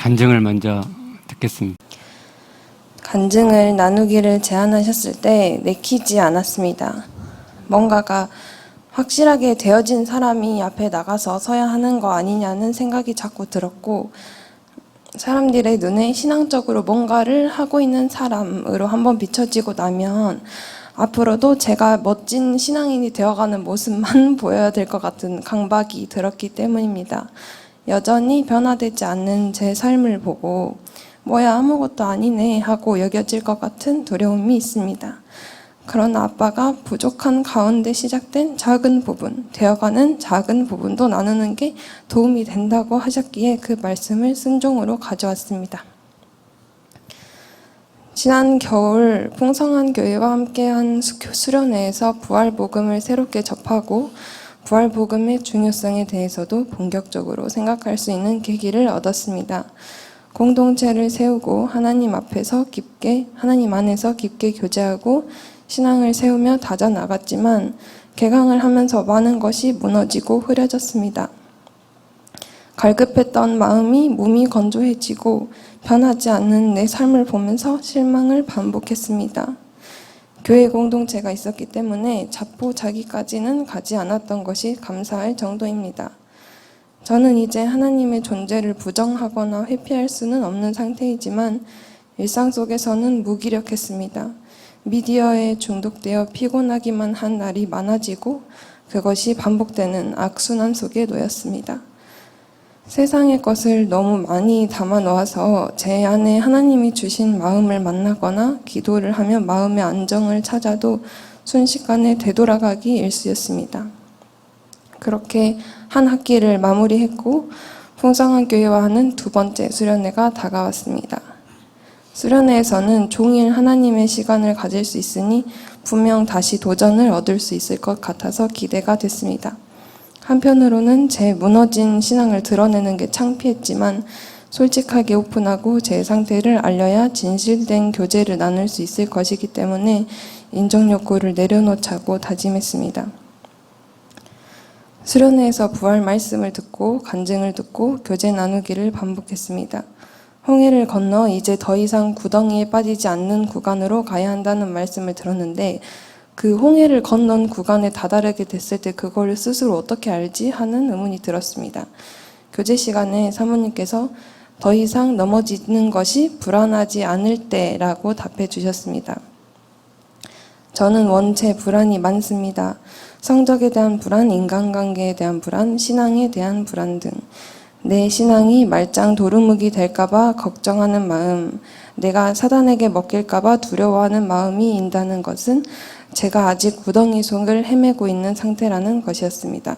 간증을 먼저 듣겠습니다. 간증을 나누기를 제안하셨을 때 내키지 않았습니다. 뭔가가 확실하게 되어진 사람이 앞에 나가서 서야 하는 거 아니냐는 생각이 자꾸 들었고, 사람들의 눈에 신앙적으로 뭔가를 하고 있는 사람으로 한번 비춰지고 나면 앞으로도 제가 멋진 신앙인이 되어가는 모습만 보여야 될 것 같은 강박이 들었기 때문입니다. 여전히 변화되지 않는 제 삶을 보고 뭐야 아무것도 아니네 하고 여겨질 것 같은 두려움이 있습니다. 그러나 아빠가 부족한 가운데 시작된 작은 부분, 되어가는 작은 부분도 나누는 게 도움이 된다고 하셨기에 그 말씀을 순종으로 가져왔습니다. 지난 겨울 풍성한 교회와 함께한 수련회에서 부활복음을 새롭게 접하고 부활복음의 중요성에 대해서도 본격적으로 생각할 수 있는 계기를 얻었습니다. 공동체를 세우고 하나님 안에서 깊게 교제하고 신앙을 세우며 다져나갔지만 개강을 하면서 많은 것이 무너지고 흐려졌습니다. 갈급했던 마음이 몸이 건조해지고 변하지 않는 내 삶을 보면서 실망을 반복했습니다. 교회 공동체가 있었기 때문에 자포자기까지는 가지 않았던 것이 감사할 정도입니다. 저는 이제 하나님의 존재를 부정하거나 회피할 수는 없는 상태이지만 일상 속에서는 무기력했습니다. 미디어에 중독되어 피곤하기만 한 날이 많아지고 그것이 반복되는 악순환 속에 놓였습니다. 세상의 것을 너무 많이 담아 놓아서 제 안에 하나님이 주신 마음을 만나거나 기도를 하며 마음의 안정을 찾아도 순식간에 되돌아가기 일쑤였습니다. 그렇게 한 학기를 마무리했고 풍성한 교회와 하는 두 번째 수련회가 다가왔습니다. 수련회에서는 종일 하나님의 시간을 가질 수 있으니 분명 다시 도전을 얻을 수 있을 것 같아서 기대가 됐습니다. 한편으로는 제 무너진 신앙을 드러내는 게 창피했지만 솔직하게 오픈하고 제 상태를 알려야 진실된 교제를 나눌 수 있을 것이기 때문에 인정 욕구를 내려놓자고 다짐했습니다. 수련회에서 부활 말씀을 듣고 간증을 듣고 교제 나누기를 반복했습니다. 홍해를 건너 이제 더 이상 구덩이에 빠지지 않는 구간으로 가야 한다는 말씀을 들었는데 그 홍해를 건넌 구간에 다다르게 됐을 때 그걸 스스로 어떻게 알지? 하는 의문이 들었습니다. 교제 시간에 사모님께서 더 이상 넘어지는 것이 불안하지 않을 때라고 답해 주셨습니다. 저는 원체 불안이 많습니다. 성적에 대한 불안, 인간관계에 대한 불안, 신앙에 대한 불안 등 내 신앙이 말짱 도루묵이 될까봐 걱정하는 마음, 내가 사단에게 먹힐까봐 두려워하는 마음이 인다는 것은 제가 아직 구덩이 속을 헤매고 있는 상태라는 것이었습니다.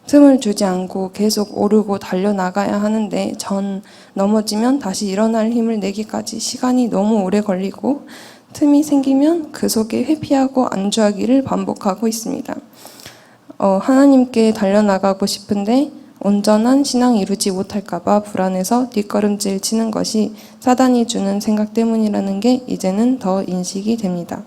틈을 주지 않고 계속 오르고 달려나가야 하는데 전 넘어지면 다시 일어날 힘을 내기까지 시간이 너무 오래 걸리고 틈이 생기면 그 속에 회피하고 안주하기를 반복하고 있습니다. 하나님께 달려나가고 싶은데 온전한 신앙 이루지 못할까봐 불안해서 뒷걸음질 치는 것이 사단이 주는 생각 때문이라는 게 이제는 더 인식이 됩니다.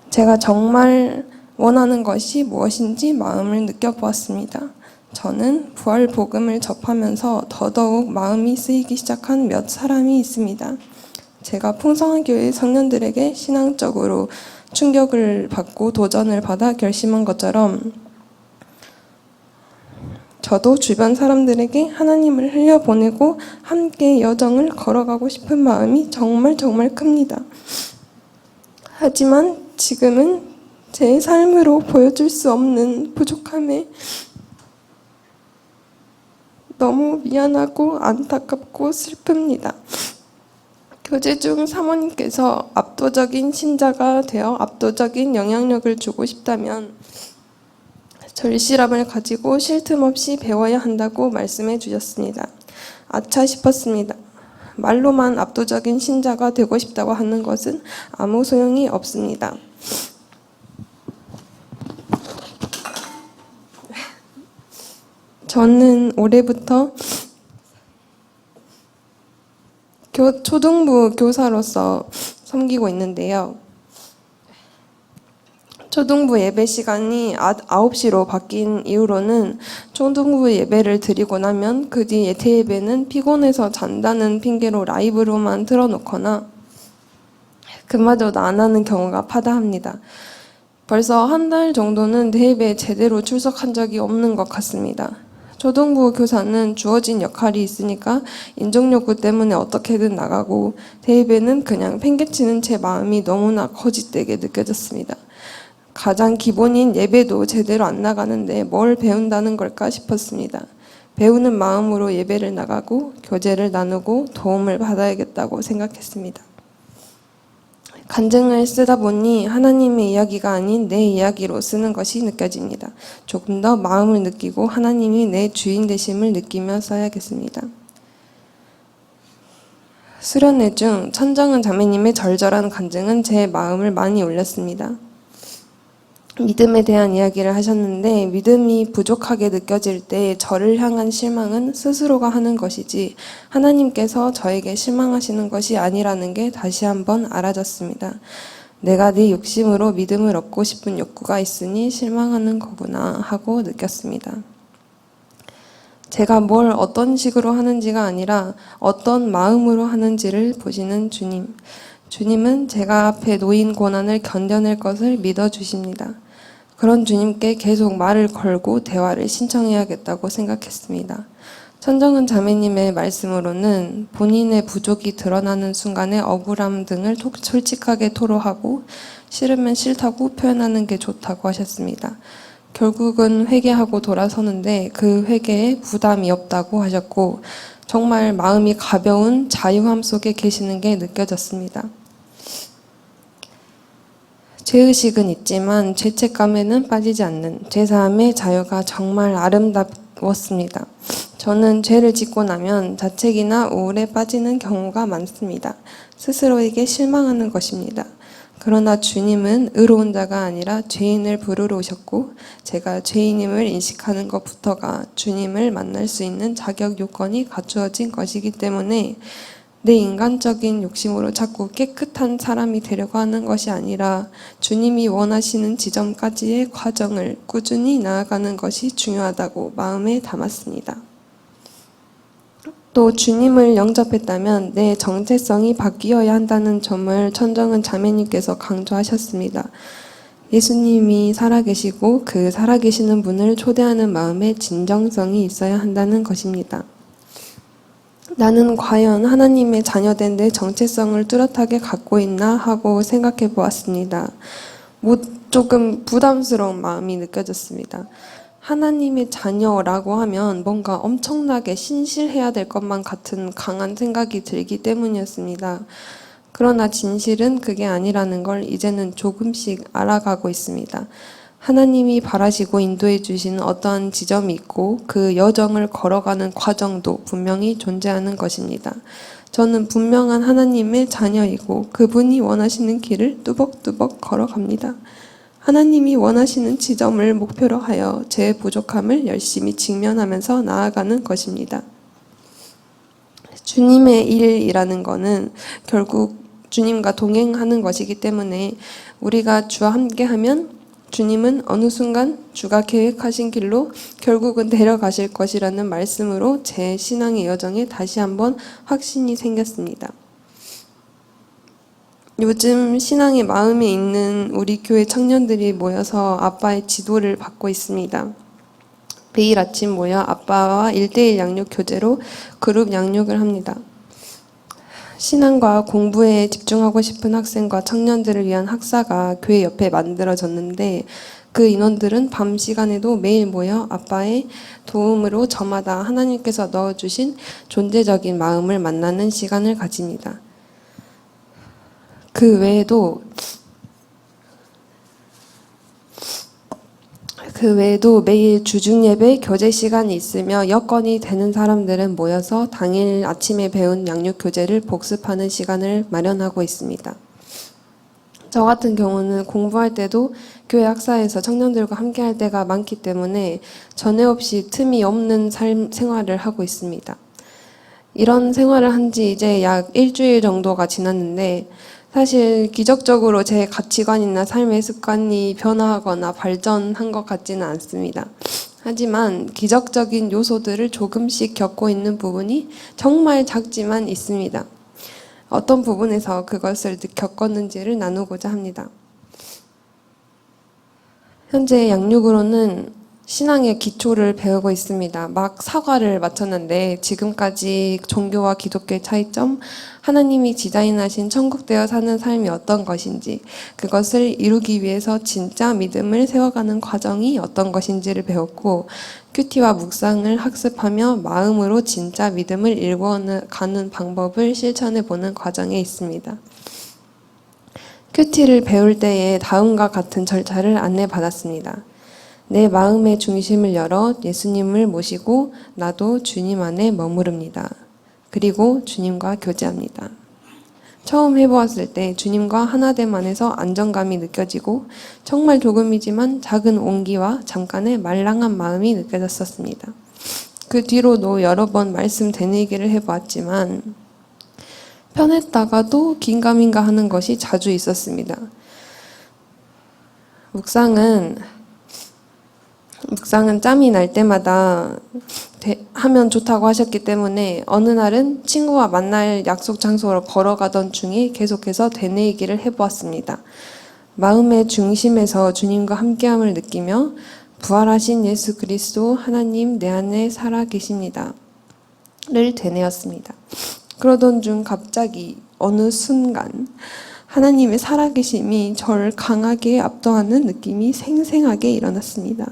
제가 정말 원하는 것이 무엇인지 마음을 느껴보았습니다. 저는 부활 복음을 접하면서 더더욱 마음이 쓰이기 시작한 몇 사람이 있습니다. 제가 풍성한 교회 청년들에게 신앙적으로 충격을 받고 도전을 받아 결심한 것처럼 저도 주변 사람들에게 하나님을 흘려보내고 함께 여정을 걸어가고 싶은 마음이 정말 큽니다. 하지만 지금은 제 삶으로 보여줄 수 없는 부족함에 너무 미안하고 안타깝고 슬픕니다. 교제 중 사모님께서 압도적인 신자가 되어 압도적인 영향력을 주고 싶다면 절실함을 가지고 쉴 틈 없이 배워야 한다고 말씀해 주셨습니다. 아차 싶었습니다. 말로만 압도적인 신자가 되고 싶다고 하는 것은 아무 소용이 없습니다. 저는 올해부터 초등부 교사로서 섬기고 있는데요. 초등부 예배 시간이 9시로 바뀐 이후로는 초등부 예배를 드리고 나면 그 뒤 예태예배는 피곤해서 잔다는 핑계로 라이브로만 틀어놓거나 그마저도 안 하는 경우가 파다합니다. 벌써 한 달 정도는 대예배에 제대로 출석한 적이 없는 것 같습니다. 초등부 교사는 주어진 역할이 있으니까 인정욕구 때문에 어떻게든 나가고 대예배는 그냥 팽개치는 제 마음이 너무나 거짓되게 느껴졌습니다. 가장 기본인 예배도 제대로 안 나가는데 뭘 배운다는 걸까 싶었습니다. 배우는 마음으로 예배를 나가고 교제를 나누고 도움을 받아야겠다고 생각했습니다. 간증을 쓰다 보니 하나님의 이야기가 아닌 내 이야기로 쓰는 것이 느껴집니다. 조금 더 마음을 느끼고 하나님이 내 주인 되심을 느끼며 써야겠습니다. 수련회 중 천정은 자매님의 절절한 간증은 제 마음을 많이 울렸습니다. 믿음에 대한 이야기를 하셨는데 믿음이 부족하게 느껴질 때 저를 향한 실망은 스스로가 하는 것이지 하나님께서 저에게 실망하시는 것이 아니라는 게 다시 한번 알아졌습니다. 내가 네 욕심으로 믿음을 얻고 싶은 욕구가 있으니 실망하는 거구나 하고 느꼈습니다. 제가 뭘 어떤 식으로 하는지가 아니라 어떤 마음으로 하는지를 보시는 주님. 주님은 제가 앞에 놓인 고난을 견뎌낼 것을 믿어주십니다. 그런 주님께 계속 말을 걸고 대화를 신청해야겠다고 생각했습니다. 천정은 자매님의 말씀으로는 본인의 부족이 드러나는 순간의 억울함 등을 솔직하게 토로하고 싫으면 싫다고 표현하는 게 좋다고 하셨습니다. 결국은 회개하고 돌아서는데 그 회개에 부담이 없다고 하셨고 정말 마음이 가벼운 자유함 속에 계시는 게 느껴졌습니다. 죄의식은 있지만 죄책감에는 빠지지 않는 죄사함의 자유가 정말 아름다웠습니다. 저는 죄를 짓고 나면 자책이나 우울에 빠지는 경우가 많습니다. 스스로에게 실망하는 것입니다. 그러나 주님은 의로운 자가 아니라 죄인을 부르러 오셨고 제가 죄인임을 인식하는 것부터가 주님을 만날 수 있는 자격 요건이 갖추어진 것이기 때문에 내 인간적인 욕심으로 자꾸 깨끗한 사람이 되려고 하는 것이 아니라 주님이 원하시는 지점까지의 과정을 꾸준히 나아가는 것이 중요하다고 마음에 담았습니다. 또 주님을 영접했다면 내 정체성이 바뀌어야 한다는 점을 천정은 자매님께서 강조하셨습니다. 예수님이 살아계시고 그 살아계시는 분을 초대하는 마음에 진정성이 있어야 한다는 것입니다. 나는 과연 하나님의 자녀된 내 정체성을 뚜렷하게 갖고 있나 하고 생각해 보았습니다. 조금 부담스러운 마음이 느껴졌습니다. 하나님의 자녀라고 하면 뭔가 엄청나게 신실해야 될 것만 같은 강한 생각이 들기 때문이었습니다. 그러나 진실은 그게 아니라는 걸 이제는 조금씩 알아가고 있습니다. 하나님이 바라시고 인도해 주시는 어떠한 지점이 있고 그 여정을 걸어가는 과정도 분명히 존재하는 것입니다. 저는 분명한 하나님의 자녀이고 그분이 원하시는 길을 뚜벅뚜벅 걸어갑니다. 하나님이 원하시는 지점을 목표로 하여 제 부족함을 열심히 직면하면서 나아가는 것입니다. 주님의 일이라는 것은 결국 주님과 동행하는 것이기 때문에 우리가 주와 함께하면 주님은 어느 순간 주가 계획하신 길로 결국은 데려가실 것이라는 말씀으로 제 신앙의 여정에 다시 한번 확신이 생겼습니다. 요즘 신앙의 마음에 있는 우리 교회 청년들이 모여서 아빠의 지도를 받고 있습니다. 매일 아침 모여 아빠와 1:1 양육 교제로 그룹 양육을 합니다. 신앙과 공부에 집중하고 싶은 학생과 청년들을 위한 학사가 교회 옆에 만들어졌는데 그 인원들은 밤 시간에도 매일 모여 아빠의 도움으로 저마다 하나님께서 넣어주신 존재적인 마음을 만나는 시간을 가집니다. 그 외에도 매일 주중예배 교제 시간이 있으며 여건이 되는 사람들은 모여서 당일 아침에 배운 양육 교재를 복습하는 시간을 마련하고 있습니다. 저 같은 경우는 공부할 때도 교회 학사에서 청년들과 함께할 때가 많기 때문에 전에 없이 틈이 없는 생활을 하고 있습니다. 이런 생활을 한 지 이제 약 일주일 정도가 지났는데 사실 기적적으로 제 가치관이나 삶의 습관이 변화하거나 발전한 것 같지는 않습니다. 하지만 기적적인 요소들을 조금씩 겪고 있는 부분이 정말 작지만 있습니다. 어떤 부분에서 그것을 겪었는지를 나누고자 합니다. 현재 양육으로는 신앙의 기초를 배우고 있습니다. 막 사과를 마쳤는데 지금까지 종교와 기독교의 차이점, 하나님이 디자인하신 천국되어 사는 삶이 어떤 것인지, 그것을 이루기 위해서 진짜 믿음을 세워가는 과정이 어떤 것인지를 배웠고, 큐티와 묵상을 학습하며 마음으로 진짜 믿음을 일궈가는 방법을 실천해보는 과정에 있습니다. 큐티를 배울 때에 다음과 같은 절차를 안내받았습니다. 내 마음의 중심을 열어 예수님을 모시고 나도 주님 안에 머무릅니다. 그리고 주님과 교제합니다. 처음 해보았을 때 주님과 하나됨 안에서 안정감이 느껴지고 정말 조금이지만 작은 온기와 잠깐의 말랑한 마음이 느껴졌었습니다. 그 뒤로도 여러 번 말씀 되뇌기를 해보았지만 편했다가도 긴가민가 하는 것이 자주 있었습니다. 묵상은 짬이 날 때마다 하면 좋다고 하셨기 때문에 어느 날은 친구와 만날 약속 장소로 걸어가던 중에 계속해서 되뇌이기를 해보았습니다. 마음의 중심에서 주님과 함께함을 느끼며 부활하신 예수 그리스도 하나님 내 안에 살아 계십니다. 를 되뇌었습니다. 그러던 중 갑자기 어느 순간 하나님의 살아계심이 저를 강하게 압도하는 느낌이 생생하게 일어났습니다.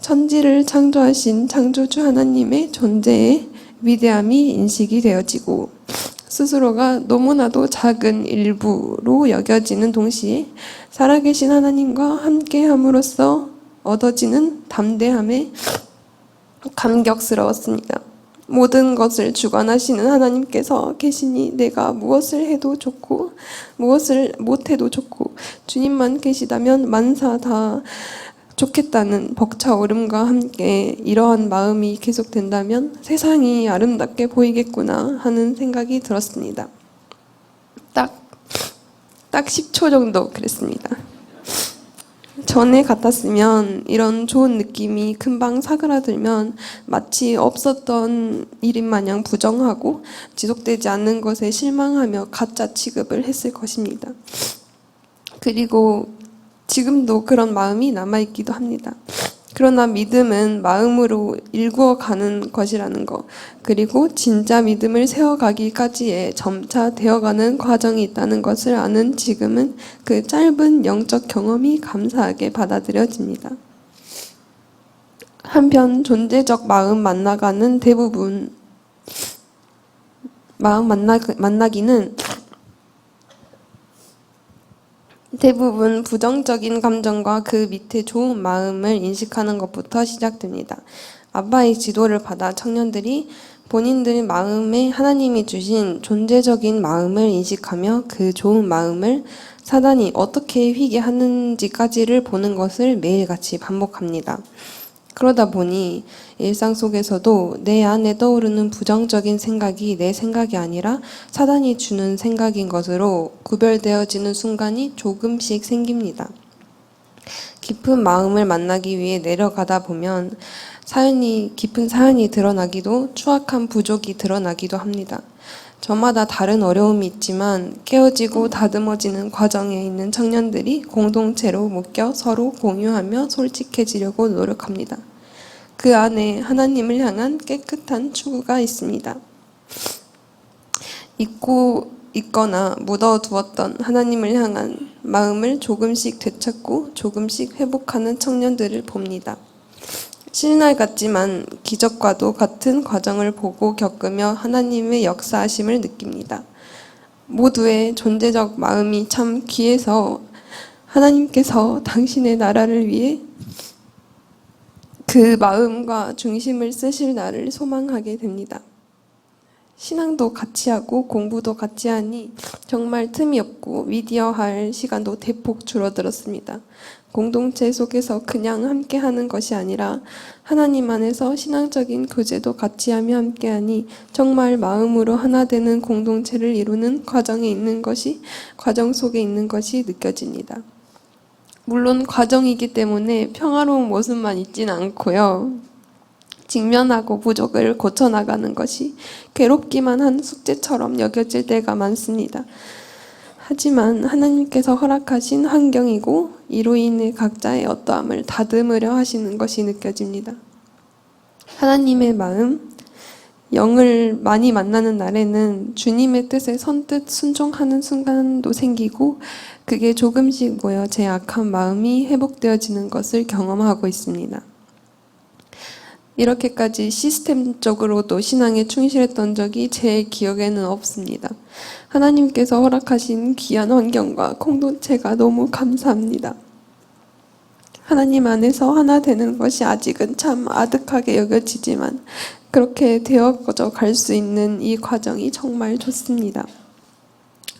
천지를 창조하신 창조주 하나님의 존재의 위대함이 인식이 되어지고 스스로가 너무나도 작은 일부로 여겨지는 동시에 살아계신 하나님과 함께함으로써 얻어지는 담대함에 감격스러웠습니다. 모든 것을 주관하시는 하나님께서 계시니 내가 무엇을 해도 좋고 무엇을 못해도 좋고 주님만 계시다면 만사 다 좋겠다는 벅차오름과 함께 이러한 마음이 계속된다면 세상이 아름답게 보이겠구나 하는 생각이 들었습니다. 딱 10초 정도 그랬습니다. 전에 같았으면 이런 좋은 느낌이 금방 사그라들면 마치 없었던 일인 마냥 부정하고 지속되지 않는 것에 실망하며 가짜 취급을 했을 것입니다. 그리고 지금도 그런 마음이 남아있기도 합니다. 그러나 믿음은 마음으로 일구어가는 것이라는 것, 그리고 진짜 믿음을 세워가기까지의 점차 되어가는 과정이 있다는 것을 아는 지금은 그 짧은 영적 경험이 감사하게 받아들여집니다. 한편 존재적 마음 만나기는 대부분 부정적인 감정과 그 밑에 좋은 마음을 인식하는 것부터 시작됩니다. 아빠의 지도를 받아 청년들이 본인들의 마음에 하나님이 주신 존재적인 마음을 인식하며 그 좋은 마음을 사단이 어떻게 휘게 하는지까지를 보는 것을 매일같이 반복합니다. 그러다 보니 일상 속에서도 내 안에 떠오르는 부정적인 생각이 내 생각이 아니라 사단이 주는 생각인 것으로 구별되어지는 순간이 조금씩 생깁니다. 깊은 마음을 만나기 위해 내려가다 보면 깊은 사연이 드러나기도 추악한 부족이 드러나기도 합니다. 저마다 다른 어려움이 있지만 깨어지고 다듬어지는 과정에 있는 청년들이 공동체로 묶여 서로 공유하며 솔직해지려고 노력합니다. 그 안에 하나님을 향한 깨끗한 추구가 있습니다. 잊고 있거나 묻어두었던 하나님을 향한 마음을 조금씩 되찾고 조금씩 회복하는 청년들을 봅니다. 신날 같지만 기적과도 같은 과정을 보고 겪으며 하나님의 역사하심을 느낍니다. 모두의 존재적 마음이 참 귀해서 하나님께서 당신의 나라를 위해 그 마음과 중심을 쓰실 날을 소망하게 됩니다. 신앙도 같이 하고 공부도 같이 하니 정말 틈이 없고 미디어 할 시간도 대폭 줄어들었습니다. 공동체 속에서 그냥 함께하는 것이 아니라 하나님 안에서 신앙적인 교제도 같이 하며 함께하니 정말 마음으로 하나 되는 공동체를 이루는 과정 속에 있는 것이 느껴집니다. 물론 과정이기 때문에 평화로운 모습만 있지는 않고요. 직면하고 부족을 고쳐나가는 것이 괴롭기만 한 숙제처럼 여겨질 때가 많습니다. 하지만 하나님께서 허락하신 환경이고 이로 인해 각자의 어떠함을 다듬으려 하시는 것이 느껴집니다. 하나님의 마음, 영을 많이 만나는 날에는 주님의 뜻에 선뜻 순종하는 순간도 생기고 그게 조금씩 모여 제 악한 마음이 회복되어지는 것을 경험하고 있습니다. 이렇게까지 시스템적으로도 신앙에 충실했던 적이 제 기억에는 없습니다. 하나님께서 허락하신 귀한 환경과 공동체가 너무 감사합니다. 하나님 안에서 하나 되는 것이 아직은 참 아득하게 여겨지지만 그렇게 되어져 갈 수 있는 이 과정이 정말 좋습니다.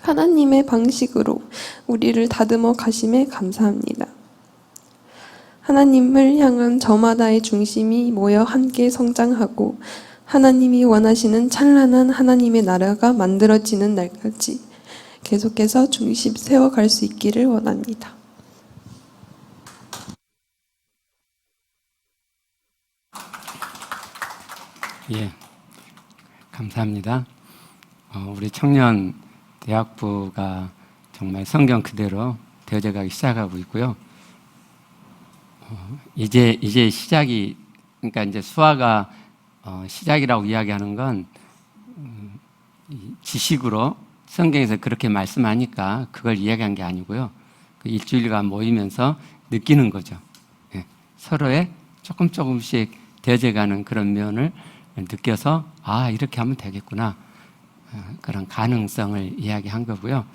하나님의 방식으로 우리를 다듬어 가심에 감사합니다. 하나님을 향한 저마다의 중심이 모여 함께 성장하고 하나님이 원하시는 찬란한 하나님의 나라가 만들어지는 날까지 계속해서 중심 세워갈 수 있기를 원합니다. 예, 감사합니다. 우리 청년 대학부가 정말 성경 그대로 되어져 가기 시작하고 있고요. 이제 시작이, 그러니까 이제 수화가 시작이라고 이야기하는 건 지식으로 성경에서 그렇게 말씀하니까 그걸 이야기한 게 아니고요. 그 일주일간 모이면서 느끼는 거죠. 예, 서로의 조금씩 되어져가는 그런 면을 느껴서 이렇게 하면 되겠구나, 그런 가능성을 이야기한 거고요.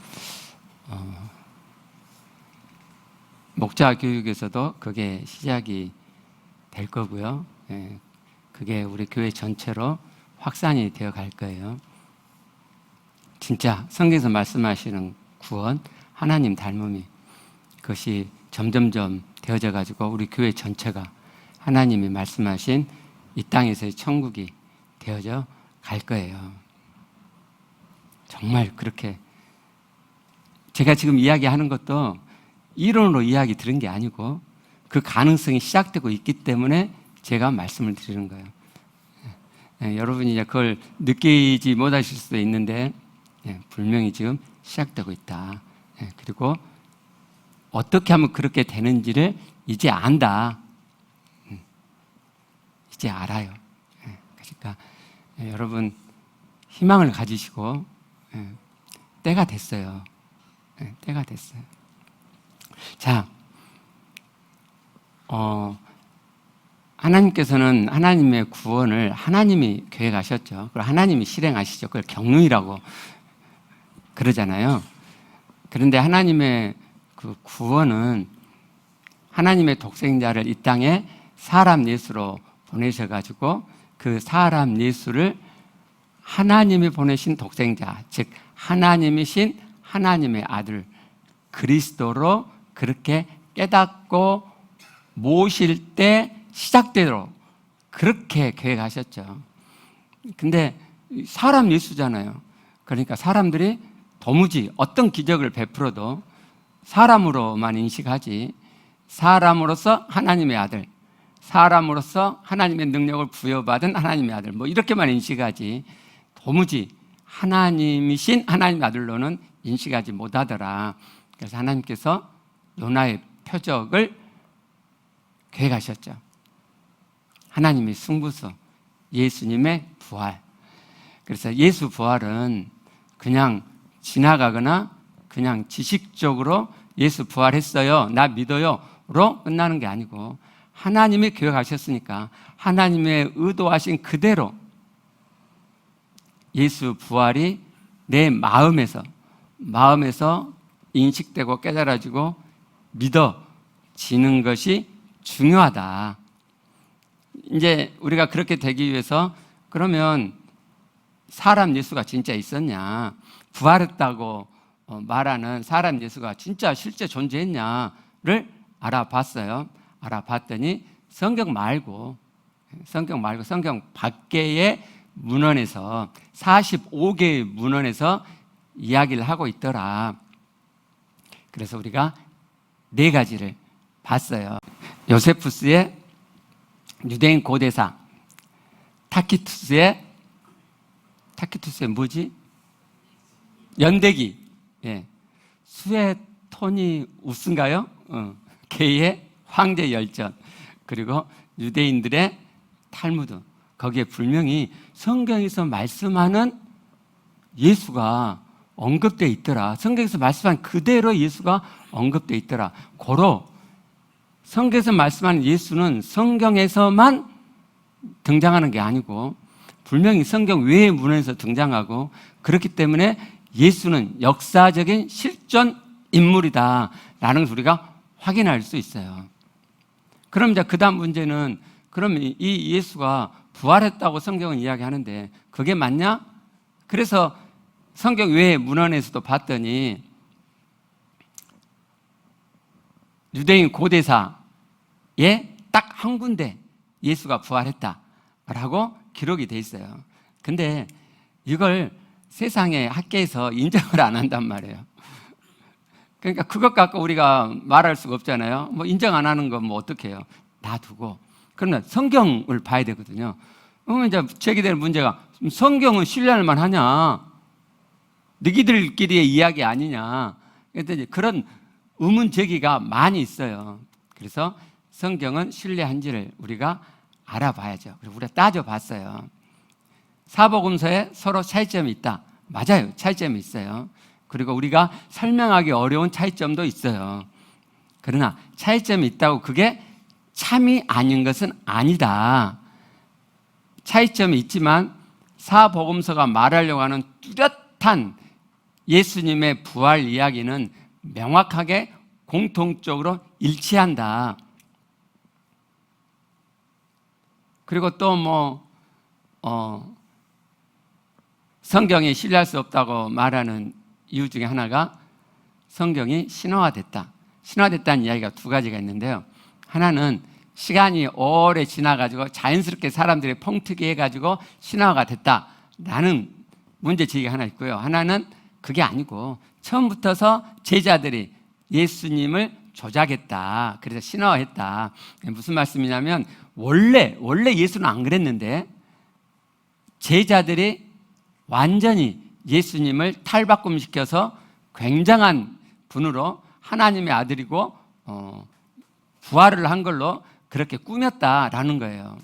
목자 교육에서도 그게 시작이 될 거고요. 예, 그게 우리 교회 전체로 확산이 되어 갈 거예요. 진짜 성경에서 말씀하시는 구원, 하나님 닮음이 그것이 점점점 되어져 가지고 우리 교회 전체가 하나님이 말씀하신 이 땅에서의 천국이 되어져 갈 거예요. 정말 그렇게 제가 지금 이야기하는 것도 이론으로 이야기 들은 게 아니고 그 가능성이 시작되고 있기 때문에 제가 말씀을 드리는 거예요. 여러분이 이제 그걸 느끼지 못하실 수도 있는데 분명히 지금 시작되고 있다. 그리고 어떻게 하면 그렇게 되는지를 이제 안다. 이제 알아요. 그러니까 여러분 희망을 가지시고 때가 됐어요. 때가 됐어요. 자, 하나님께서는 하나님의 구원을 하나님이 계획하셨죠. 그리고 하나님이 실행하시죠. 그걸 경륜이라고 그러잖아요. 그런데 하나님의 그 구원은 하나님의 독생자를 이 땅에 사람 예수로 보내셔가지고 그 사람 예수를 하나님이 보내신 독생자, 즉 하나님이신 하나님의 아들 그리스도로 그렇게 깨닫고 모실 때 시작대로 그렇게 계획하셨죠. 근데 사람 예수잖아요. 그러니까 사람들이 도무지 어떤 기적을 베풀어도 사람으로만 인식하지, 사람으로서 하나님의 아들, 사람으로서 하나님의 능력을 부여받은 하나님의 아들, 뭐 이렇게만 인식하지 도무지 하나님이신 하나님의 아들로는 인식하지 못하더라. 그래서 하나님께서 요나의 표적을 계획하셨죠. 하나님의 승부수, 예수님의 부활. 그래서 예수 부활은 그냥 지나가거나 그냥 지식적으로 예수 부활했어요, 나 믿어요로 끝나는 게 아니고 하나님이 계획하셨으니까 하나님의 의도하신 그대로 예수 부활이 내 마음에서 인식되고 깨달아지고 믿어지는 것이 중요하다. 이제 우리가 그렇게 되기 위해서 그러면 사람 예수가 진짜 있었냐, 부활했다고 말하는 사람 예수가 진짜 실제 존재했냐를 알아봤어요. 알아봤더니 성경 말고 성경 밖에의 문헌에서 45개의 문헌에서 이야기를 하고 있더라. 그래서 우리가 4가지를 봤어요. 요세푸스의 유대인 고대사, 타키투스의 뭐지? 연대기, 예. 수에토니우스인가요? 게의 황제 열전, 그리고 유대인들의 탈무드. 거기에 분명히 성경에서 말씀하는 예수가 언급되어 있더라. 성경에서 말씀한 그대로 예수가 언급되어 있더라. 고로 성경에서 말씀하는 예수는 성경에서만 등장하는 게 아니고 분명히 성경 외의 문헌에서 등장하고, 그렇기 때문에 예수는 역사적인 실존 인물이다라는 것을 우리가 확인할 수 있어요. 그럼 이제 그 다음 문제는, 그럼 이 예수가 부활했다고 성경은 이야기하는데 그게 맞냐? 그래서 성경 외의 문헌에서도 봤더니 유대인 고대사에 딱 한 군데 예수가 부활했다라고 기록이 돼 있어요. 근데 이걸 세상의 학계에서 인정을 안 한단 말이에요. 그러니까 그것 갖고 우리가 말할 수가 없잖아요. 뭐 인정 안 하는 건 뭐 어떡해요. 놔두고. 그러면 성경을 봐야 되거든요. 그러면 이제 제기되는 문제가, 성경은 신뢰할 만하냐? 너희들끼리의 이야기 아니냐? 그랬더니 그런 의문 제기가 많이 있어요. 그래서 성경은 신뢰한지를 우리가 알아봐야죠. 그리고 우리가 따져봤어요. 사복음서에 서로 차이점이 있다. 맞아요. 차이점이 있어요. 그리고 우리가 설명하기 어려운 차이점도 있어요. 그러나 차이점이 있다고 그게 참이 아닌 것은 아니다. 차이점이 있지만 사복음서가 말하려고 하는 뚜렷한 예수님의 부활 이야기는 명확하게 공통적으로 일치한다. 그리고 또 성경이 신뢰할 수 없다고 말하는 이유 중에 하나가 성경이 신화화됐다. 신화됐다는 이야기가 2가지가 있는데요. 하나는 시간이 오래 지나가지고 자연스럽게 사람들이 펑트기 해가지고 신화가 됐다라는 문제 제기가 하나 있고요. 하나는 그게 아니고 처음부터서 제자들이 예수님을 조작했다. 그래서 신화화했다. 무슨 말씀이냐면 원래 예수는 안 그랬는데 제자들이 완전히 예수님을 탈바꿈시켜서 굉장한 분으로 하나님의 아들이고 부활을 한 걸로 그렇게 꾸몄다라는 거예요.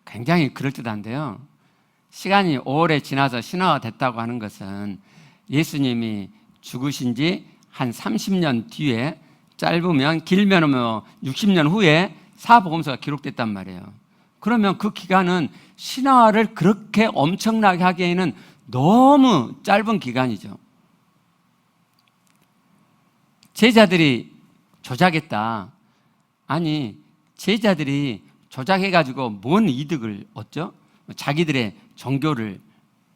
굉장히 그럴듯한데요. 시간이 오래 지나서 신화가 됐다고 하는 것은 예수님이 죽으신 지 한 30년 뒤에, 짧으면 길면 60년 후에 사복음서가 기록됐단 말이에요. 그러면 그 기간은 신화를 그렇게 엄청나게 하기에는 너무 짧은 기간이죠. 제자들이 조작했다. 아니, 제자들이 조작해가지고 뭔 이득을 얻죠? 자기들의 종교를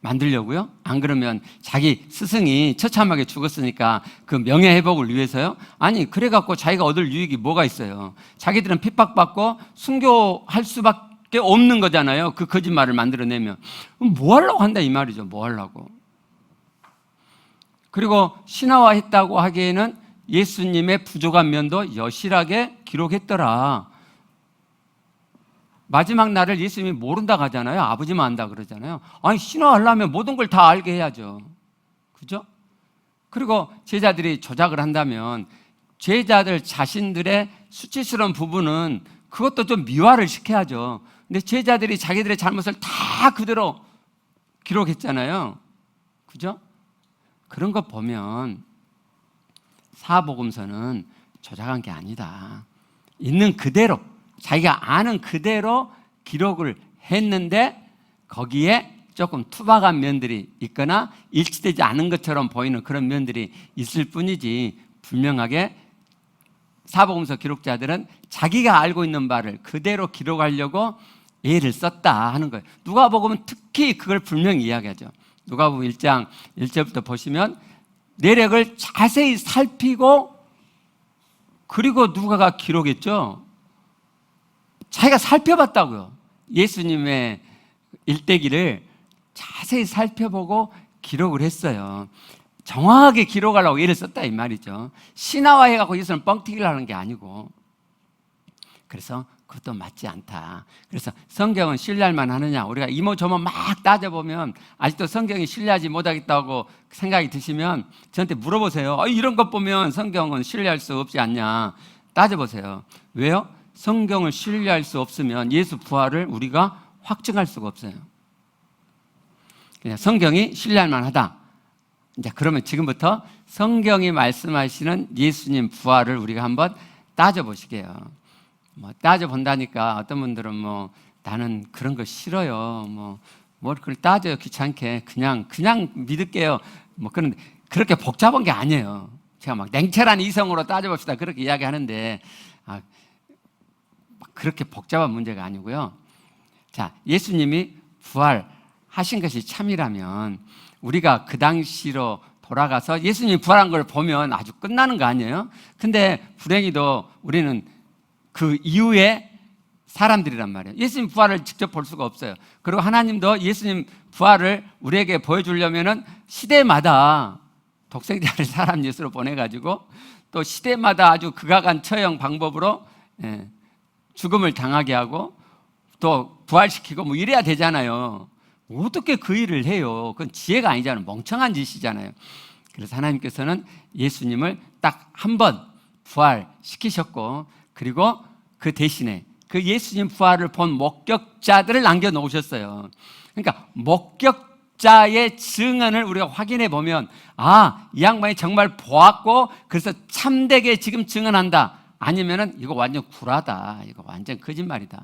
만들려고요? 안 그러면 자기 스승이 처참하게 죽었으니까 그 명예회복을 위해서요? 아니, 그래갖고 자기가 얻을 유익이 뭐가 있어요? 자기들은 핍박받고 순교할 수밖에 없는 거잖아요. 그 거짓말을 만들어내면. 뭐 하려고 한다 이 말이죠. 뭐 하려고. 그리고 신화화했다고 하기에는 예수님의 부족한 면도 여실하게 기록했더라. 마지막 날을 예수님이 모른다고 하잖아요. 아버지만 안다 그러잖아요. 아니, 신화하려면 모든 걸 다 알게 해야죠. 그죠? 그리고 제자들이 조작을 한다면 제자들 자신들의 수치스러운 부분은 그것도 좀 미화를 시켜야죠. 근데 제자들이 자기들의 잘못을 다 그대로 기록했잖아요. 그죠? 그런 거 보면 사복음서는 조작한 게 아니다. 있는 그대로, 자기가 아는 그대로 기록을 했는데 거기에 조금 투박한 면들이 있거나 일치되지 않은 것처럼 보이는 그런 면들이 있을 뿐이지, 분명하게 사복음서 기록자들은 자기가 알고 있는 바를 그대로 기록하려고 애를 썼다 하는 거예요. 누가복음은 특히 그걸 분명히 이야기하죠. 누가복음 1장 1절부터 보시면 내력을 자세히 살피고, 그리고 누가가 기록했죠. 자기가 살펴봤다고요. 예수님의 일대기를 자세히 살펴보고 기록을 했어요. 정확하게 기록하려고 애를 썼다 이 말이죠. 신화화해갖고 예수는 뻥튀기를 하는 게 아니고. 그래서 그것도 맞지 않다. 그래서 성경은 신뢰할 만하느냐, 우리가 이모저모 막 따져보면 아직도 성경이 신뢰하지 못하겠다고 생각이 드시면 저한테 물어보세요. 이런 것 보면 성경은 신뢰할 수 없지 않냐. 따져보세요. 왜요? 성경을 신뢰할 수 없으면 예수 부활을 우리가 확증할 수가 없어요. 그냥 성경이 신뢰할 만하다. 이제 그러면 지금부터 성경이 말씀하시는 예수님 부활을 우리가 한번 따져보시게요. 따져본다니까 어떤 분들은 나는 그런 거 싫어요. 뭘 그걸 따져요. 귀찮게. 그냥 믿을게요. 그런데 그렇게 복잡한 게 아니에요. 제가 막 냉철한 이성으로 따져봅시다. 그렇게 이야기하는데, 그렇게 복잡한 문제가 아니고요. 자, 예수님이 부활하신 것이 참이라면 우리가 그 당시로 돌아가서 예수님이 부활한 걸 보면 아주 끝나는 거 아니에요? 근데 불행히도 우리는 그 이후에 사람들이란 말이에요. 예수님 부활을 직접 볼 수가 없어요. 그리고 하나님도 예수님 부활을 우리에게 보여주려면은 시대마다 독생자를 사람 예수로 보내가지고 또 시대마다 아주 극악한 처형 방법으로 죽음을 당하게 하고 또 부활시키고 이래야 되잖아요. 어떻게 그 일을 해요? 그건 지혜가 아니잖아요. 멍청한 짓이잖아요. 그래서 하나님께서는 예수님을 딱 한 번 부활시키셨고, 그리고 그 대신에 그 예수님 부활을 본 목격자들을 남겨놓으셨어요. 그러니까 목격자의 증언을 우리가 확인해 보면, 이 양반이 정말 보았고 그래서 참되게 지금 증언한다. 아니면은 이거 완전 구라다. 이거 완전 거짓말이다.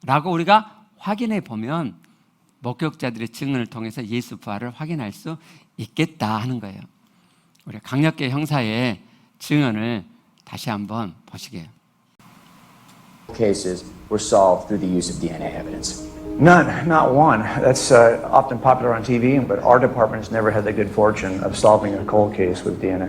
라고 우리가 확인해 보면 목격자들의 증언을 통해서 예수 부활을 확인할 수 있겠다 하는 거예요. 우리 강력계 형사의 증언을 다시 한번 보시게요. Cases were solved through the use of DNA evidence. None, not one. That's often popular on TV, but our department has never had the good fortune of solving a cold case with DNA.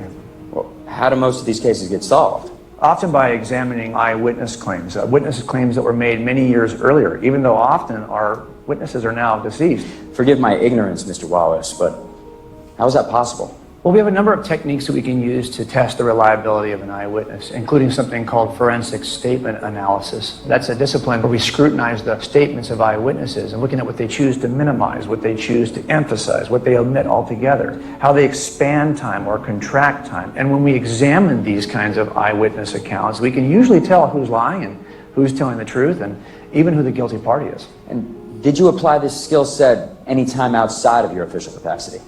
Well, how do most of these cases get solved? Often by examining eyewitness claims, witness claims that were made many years earlier, even though often our witnesses are now deceased. Forgive my ignorance, Mr. Wallace, but how is that possible? Well, we have a number of techniques that we can use to test the reliability of an eyewitness, including something called forensic statement analysis. That's a discipline where we scrutinize the statements of eyewitnesses and looking at what they choose to minimize, what they choose to emphasize, what they omit altogether, how they expand time or contract time. And when we examine these kinds of eyewitness accounts, we can usually tell who's lying and who's telling the truth and even who the guilty party is. And did you apply this skill set any time outside of your official capacity?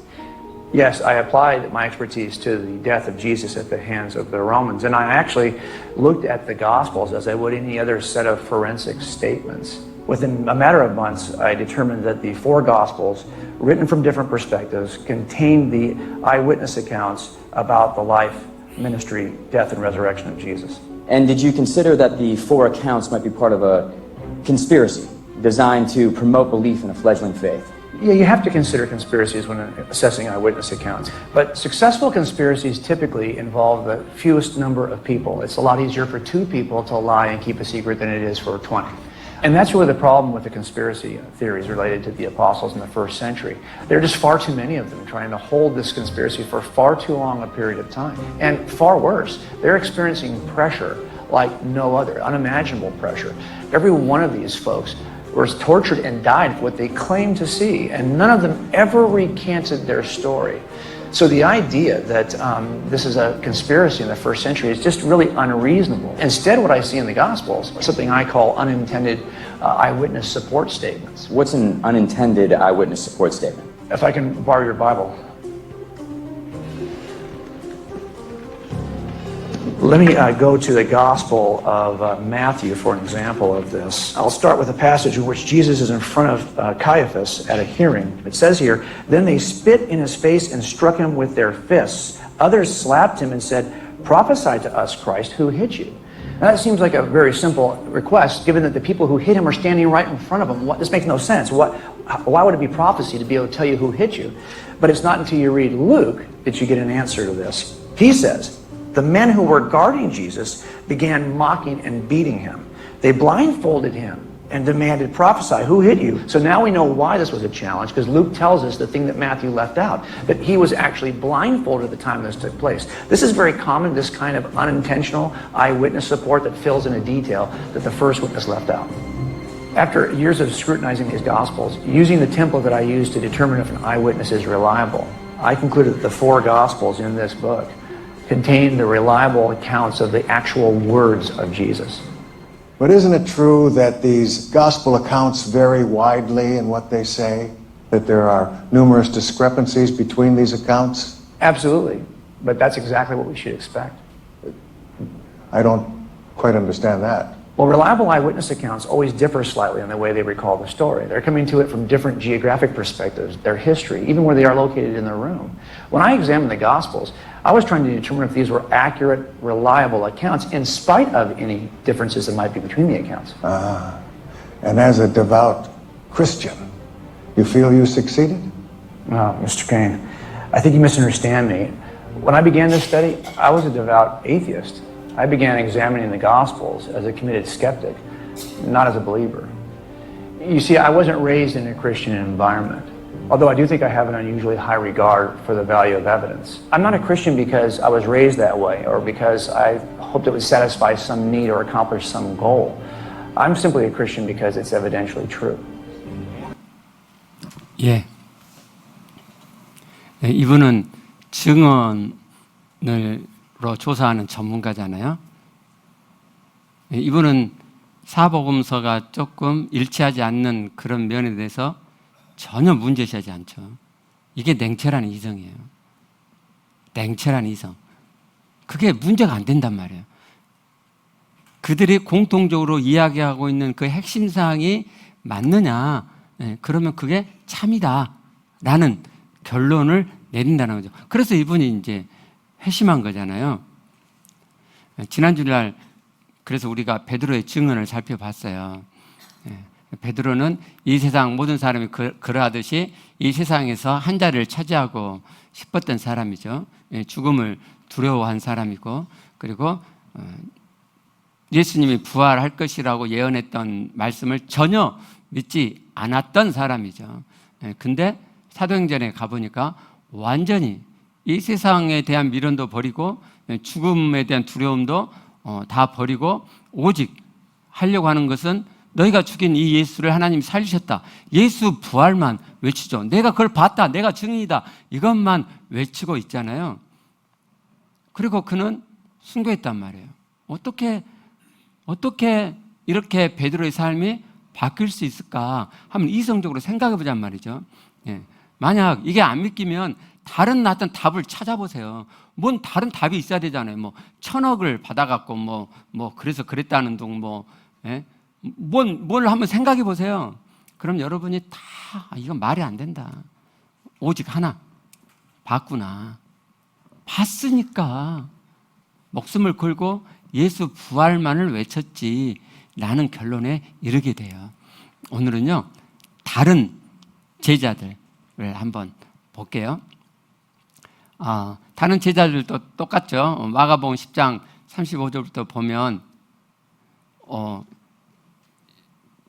Yes, I applied my expertise to the death of Jesus at the hands of the Romans, and I actually looked at the Gospels as I would any other set of forensic statements. Within a matter of months, I determined that the 4 Gospels, written from different perspectives, contained the eyewitness accounts about the life, ministry, death, and resurrection of Jesus. And did you consider that the 4 accounts might be part of a conspiracy designed to promote belief in a fledgling faith? Yeah, you have to consider conspiracies when assessing eyewitness accounts. But successful conspiracies typically involve the fewest number of people. It's a lot easier for 2 people to lie and keep a secret than it is for 20. And that's really the problem with the conspiracy theories related to the apostles in the first century. There are just far too many of them trying to hold this conspiracy for far too long a period of time. And far worse, they're experiencing pressure like no other, unimaginable pressure. Every one of these folks was tortured and died for what they claimed to see, and none of them ever recanted their story. So the idea that this is a conspiracy in the first century is just really unreasonable. Instead, what I see in the Gospels is something I call unintended eyewitness support statements. What's an unintended eyewitness support statement? If I can borrow your Bible. Let me go to the Gospel of Matthew for an example of this. I'll start with a passage in which Jesus is in front of Caiaphas at a hearing. It says here, "Then they spit in his face and struck him with their fists. Others slapped him and said, 'Prophesy to us, Christ, who hit you?' Now that seems like a very simple request, given that the people who hit him are standing right in front of him. This makes no sense. Why would it be prophecy to be able to tell you who hit you? But it's not until you read Luke that you get an answer to this. He says, the men who were guarding Jesus began mocking and beating him. They blindfolded him and demanded, prophesy, who hit you? So now we know why this was a challenge, because Luke tells us the thing that Matthew left out, that he was actually blindfolded at the time this took place. This is very common, this kind of unintentional eyewitness support that fills in a detail that the first witness left out. After years of scrutinizing these Gospels, using the template that I use to determine if an eyewitness is reliable, I concluded that the 4 Gospels in this book contain the reliable accounts of the actual words of Jesus. But isn't it true that these gospel accounts vary widely in what they say? That there are numerous discrepancies between these accounts? Absolutely. But that's exactly what we should expect. I don't quite understand that. Well, reliable eyewitness accounts always differ slightly in the way they recall the story. They're coming to it from different geographic perspectives, their history, even where they are located in the room. When I examined the Gospels, I was trying to determine if these were accurate, reliable accounts in spite of any differences that might be between the accounts. And as a devout Christian, you feel you succeeded? No, Mr. Kane, I think you misunderstand me. When I began this study, I was a devout atheist. I began examining the Gospels as a committed skeptic, not as a believer. You see, I wasn't raised in a Christian environment, although I do think I have an unusually high regard for the value of evidence. I'm not a Christian because I was raised that way or because I hoped it would satisfy some need or accomplish some goal. I'm simply a Christian because it's evidentially true. 예. 네, 이분은 증언으로 조사하는 전문가잖아요. 네, 이분은 사복음서가 조금 일치하지 않는 그런 면에 대해서 전혀 문제시하지 않죠. 이게 냉철한 이성이에요. 냉철한 이성. 그게 문제가 안 된단 말이에요. 그들이 공통적으로 이야기하고 있는 그 핵심 사항이 맞느냐, 네, 그러면 그게 참이다라는 결론을 내린다는 거죠. 그래서 이분이 이제 회심한 거잖아요. 지난 주날 그래서 우리가 베드로의 증언을 살펴봤어요. 베드로는 이 세상 모든 사람이 그러하듯이 이 세상에서 한 자리를 차지하고 싶었던 사람이죠. 죽음을 두려워한 사람이고, 그리고 예수님이 부활할 것이라고 예언했던 말씀을 전혀 믿지 않았던 사람이죠. 근데 사도행전에 가보니까 완전히 이 세상에 대한 미련도 버리고 죽음에 대한 두려움도 다 버리고 오직 하려고 하는 것은 너희가 죽인 이 예수를 하나님이 살리셨다. 예수 부활만 외치죠. 내가 그걸 봤다. 내가 증인이다. 이것만 외치고 있잖아요. 그리고 그는 순교했단 말이에요. 어떻게 이렇게 베드로의 삶이 바뀔 수 있을까 하면 이성적으로 생각해 보자는 말이죠. 예. 만약 이게 안 믿기면 다른 어떤 답을 찾아보세요. 뭔 다른 답이 있어야 되잖아요. 뭐 1000억을 받아갖고 그래서 그랬다는 둥 예? 뭘 한번 생각해 보세요. 그럼 여러분이 다 이건 말이 안 된다. 오직 하나 봤구나. 봤으니까 목숨을 걸고 예수 부활만을 외쳤지 라는 결론에 이르게 돼요. 오늘은요 다른 제자들을 한번 볼게요. 다른 제자들도 똑같죠. 마가복음 10장 35절부터 보면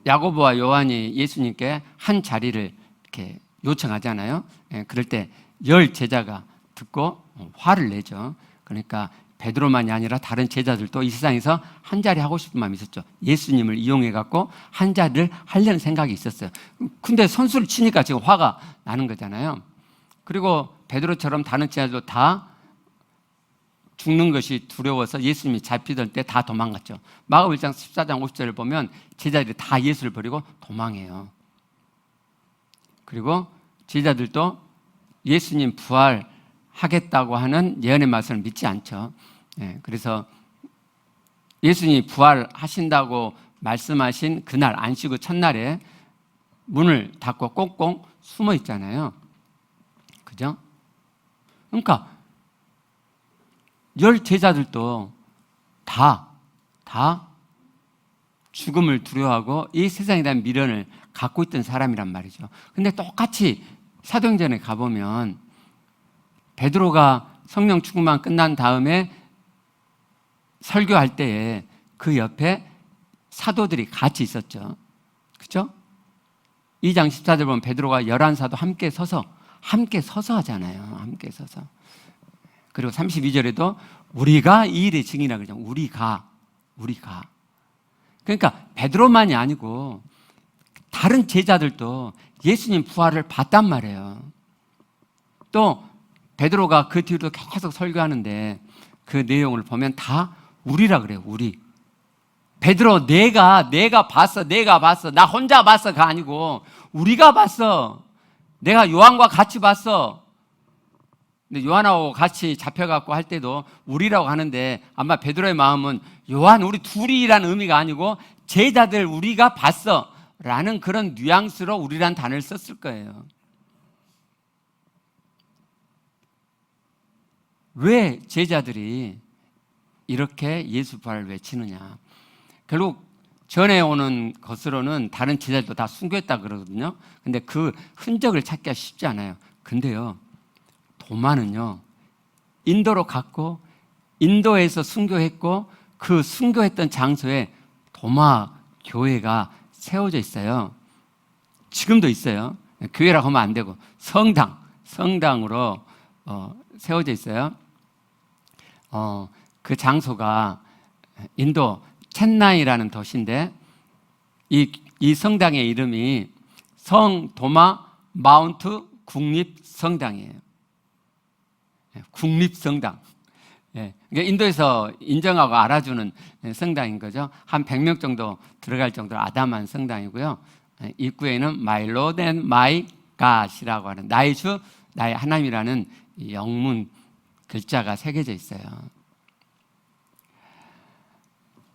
야고보와 요한이 예수님께 한 자리를 이렇게 요청하잖아요. 그럴 때 10 제자가 듣고 화를 내죠. 그러니까 베드로만이 아니라 다른 제자들도 이 세상에서 한 자리 하고 싶은 마음이 있었죠. 예수님을 이용해 갖고 한 자리를 하려는 생각이 있었어요. 근데 선수를 치니까 지금 화가 나는 거잖아요. 그리고 베드로처럼 다른 제자들도 다 죽는 것이 두려워서 예수님이 잡히던 때 다 도망갔죠. 마가복음 1장 14장 50절을 보면 제자들이 다 예수를 버리고 도망해요. 그리고 제자들도 예수님 부활하겠다고 하는 예언의 말씀을 믿지 않죠. 그래서 예수님이 부활하신다고 말씀하신 그날 안식 후 첫날에 문을 닫고 꽁꽁 숨어 있잖아요. 그죠? 그러니까 10 제자들도 다 다 죽음을 두려워하고 이 세상에 대한 미련을 갖고 있던 사람이란 말이죠. 근데 똑같이 사도행전에 가보면 베드로가 성령 충만 끝난 다음에 설교할 때에 그 옆에 사도들이 같이 있었죠. 그렇죠? 2장 14절 보면 베드로가 11사도 함께 서서 하잖아요. 함께 서서. 그리고 32절에도 우리가 이 일의 증인이라 그러죠. 우리가. 그러니까 베드로만이 아니고 다른 제자들도 예수님 부활을 봤단 말이에요. 또 베드로가 그 뒤로 계속 설교하는데 그 내용을 보면 다 우리라 그래요. 우리. 베드로 내가 봤어. 나 혼자 봤어가 아니고 우리가 봤어. 내가 요한과 같이 봤어. 근데 요한하고 같이 잡혀갖고 할 때도 우리라고 하는데 아마 베드로의 마음은 요한 우리 둘이라는 의미가 아니고 제자들 우리가 봤어 라는 그런 뉘앙스로 우리란 단어를 썼을 거예요. 왜 제자들이 이렇게 예수 부활을 외치느냐? 결국 전에 오는 것으로는 다른 제자들도 다 순교했다 그러거든요. 근데 그 흔적을 찾기가 쉽지 않아요. 근데요, 도마는요, 인도로 갔고 인도에서 순교했고 그 순교했던 장소에 도마 교회가 세워져 있어요. 지금도 있어요. 교회라고 하면 안 되고 성당으로 세워져 있어요. 그 장소가 인도 첸나이라는 도시인데 이 성당의 이름이 성 도마 마운트 국립성당이에요. 국립성당. 그러니까 인도에서 인정하고 알아주는 성당인 거죠. 한 100명 정도 들어갈 정도로 아담한 성당이고요. 입구에는 My Lord and My God이라고 하는 나의 주, 나의 하나님이라는 영문 글자가 새겨져 있어요.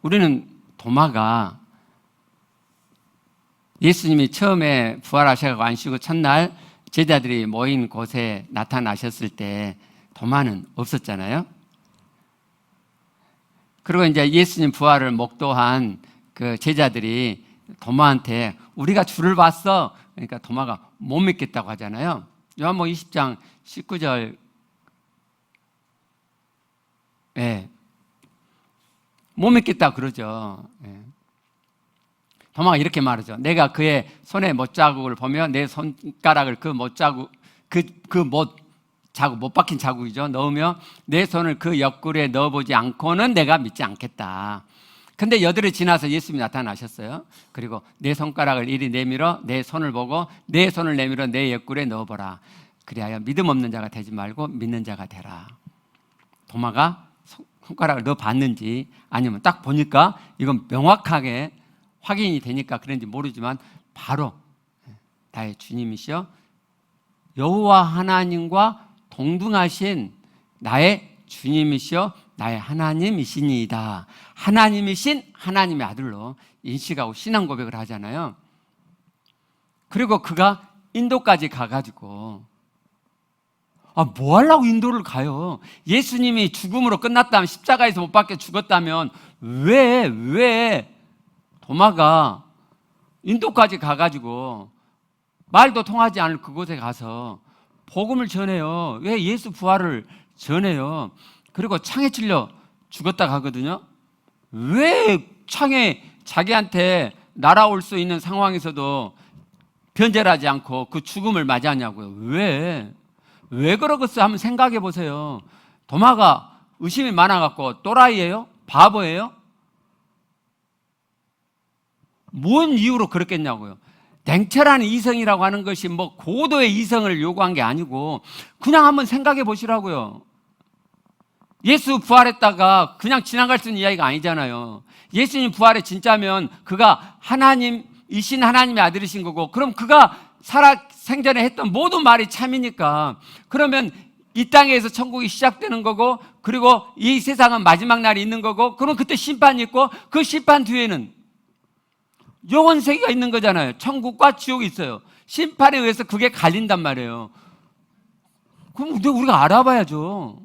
우리는 도마가 예수님이 처음에 부활하셔서 안 쉬고 첫날 제자들이 모인 곳에 나타나셨을 때 도마는 없었잖아요. 그리고 이제 예수님 부활을 목도한 그 제자들이 도마한테 우리가 주를 봤어. 그러니까 도마가 못 믿겠다고 하잖아요. 요한복음 20장 19절 못 믿겠다 그러죠. 도마가 이렇게 말하죠. 내가 그의 손에 못자국을 보며 내 손가락을 그 못자국 못 박힌 자국이죠. 넣으며 내 손을 그 옆구리에 넣어보지 않고는 내가 믿지 않겠다. 근데 여드레 지나서 예수님이 나타나셨어요. 그리고 내 손가락을 이리 내밀어 내 손을 보고 내 손을 내밀어 내 옆구리에 넣어보라. 그리하여 믿음 없는 자가 되지 말고 믿는 자가 되라. 도마가 손가락을 넣어봤는지 아니면 딱 보니까 이건 명확하게 확인이 되니까 그런지 모르지만 바로 나의 주님이시여 여호와 하나님과 동등하신 나의 주님이시여 나의 하나님이시니이다. 하나님이신 하나님의 아들로 인식하고 신앙 고백을 하잖아요. 그리고 그가 인도까지 가가지고 뭐 하려고 인도를 가요? 예수님이 죽음으로 끝났다면 십자가에서 못 박혀 죽었다면 왜 도마가 인도까지 가가지고 말도 통하지 않을 그곳에 가서 복음을 전해요. 왜 예수 부활을 전해요? 그리고 창에 찔려 죽었다 가거든요. 왜 창에 자기한테 날아올 수 있는 상황에서도 변절하지 않고 그 죽음을 맞이하냐고요. 왜 그러겠어요? 한번 생각해 보세요. 도마가 의심이 많아갖고 또라이예요? 바보예요? 뭔 이유로 그렇겠냐고요. 냉철한 이성이라고 하는 것이 뭐 고도의 이성을 요구한 게 아니고 그냥 한번 생각해 보시라고요. 예수 부활했다가 그냥 지나갈 수 있는 이야기가 아니잖아요. 예수님 부활이 진짜면 그가 하나님이신 하나님의 아들이신 거고 그럼 그가 살아 생전에 했던 모든 말이 참이니까 그러면 이 땅에서 천국이 시작되는 거고 그리고 이 세상은 마지막 날이 있는 거고 그럼 그때 심판이 있고 그 심판 뒤에는 영원 세계가 있는 거잖아요. 천국과 지옥이 있어요. 심판에 의해서 그게 갈린단 말이에요. 그럼 우리가 알아봐야죠.